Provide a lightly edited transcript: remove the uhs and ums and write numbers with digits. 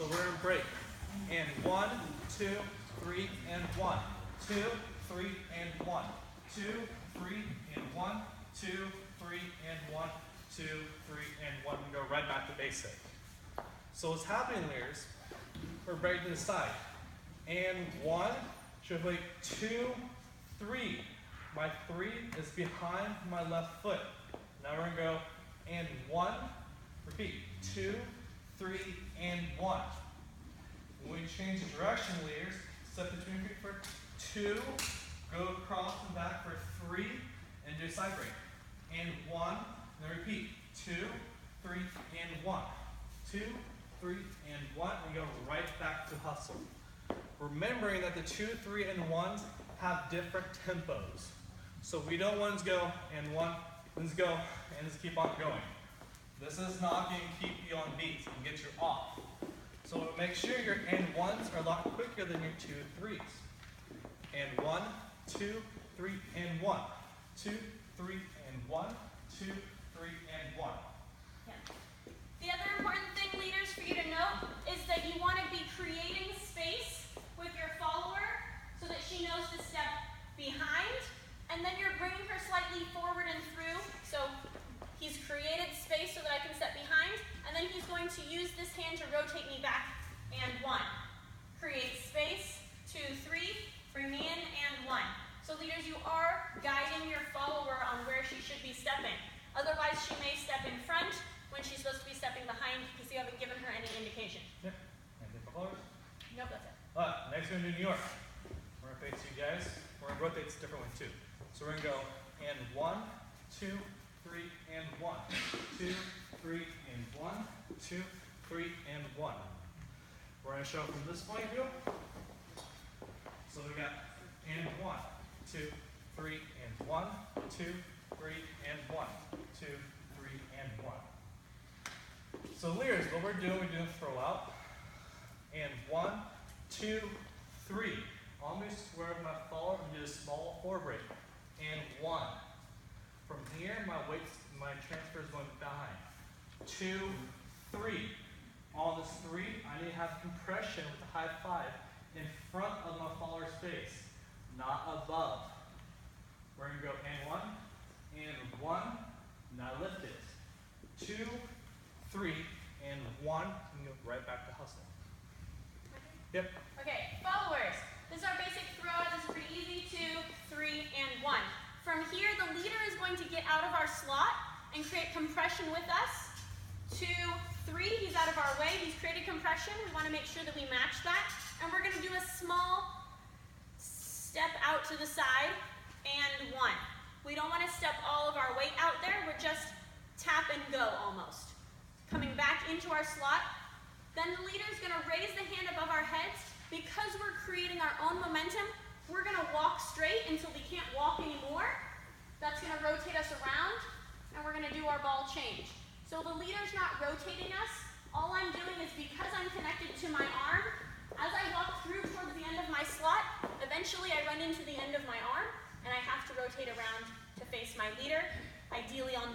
So we're gonna break. And 1, 2, 3, and 1. 2, 3, and 1. 2, 3, and 1. 2, 3, and 1. 2, 3, and 1. And go right back to basic. So what's happening there is we're breaking to the side. And 1, should wait 2, 3. My 3 is behind my left foot. Now we're gonna go and 1, repeat, 2, 3, and 1. When we change the direction, leaders, step between feet for 2, go across and back for 3, and do a side break. And 1, then repeat, 2, 3, and 1. 2, 3, and 1, and go right back to hustle. Remembering that the 2, 3, and 1s have different tempos. So we don't want to go and 1, let's go, and just keep on going. This is not going to keep you on beat and get you off. So make sure your and 1s are a lot quicker than your 2, 3s. And 1, 2, 3, and 1. 2, 3, and 1. 2, 3, and 1. Yeah. The other important thing, leaders, for you to note is that you want to be creating space with your follower so that she knows to step behind, and then you're bringing her slightly forward and through. So he's created space so that I can step behind, and then he's going to use this hand to rotate me back, and 1. Create space, 2, 3, bring me in, and 1. So leaders, you are guiding your follower on where she should be stepping. Otherwise, she may step in front when she's supposed to be stepping behind because you haven't given her any indication. Yep. Anything for followers? Nope, that's it. Next we're going to do New York. We're going to face you guys. We're going to rotate this a different way too. So we're going to go and 1, 2, 3, and 1. 2, 3, and 1. 2, 3, and 1. We're going to show from this point of view. So we got and 1, 2, 3, and 1. 2, 3, and 1. 2, 3, and 1. So leaders, what we're doing throw out. And 1, 2, 3. Almost square my follower and do a small forward break. And 1. From here, my transfer is going behind. 2, 3. On this 3, I need to have compression with the high 5 in front of my follower's face, not above. We're going to go and 1, and 1. Now lift it. 2, 3, and 1. And go right back to hustle. Yep. Okay, followers. This is our basic throw. This is pretty easy. 2, 3, and 1. From here, the leader is going to get out of our slot and create compression with us. 2, 3, he's out of our way. He's created compression. We want to make sure that we match that. And we're going to do a small step out to the side and 1. We don't want to step all of our weight out there. We're just tap and go almost. Coming back into our slot. Then the leader is going to raise the hand above our heads. Because we're creating our own momentum, we're going to walk straight until we can't walk anymore. That's going to rotate us around, and we're going to do our ball change. So the leader's not rotating us. All I'm doing is because I'm connected to my arm, as I walk through towards the end of my slot, eventually I run into the end of my arm, and I have to rotate around to face my leader, ideally on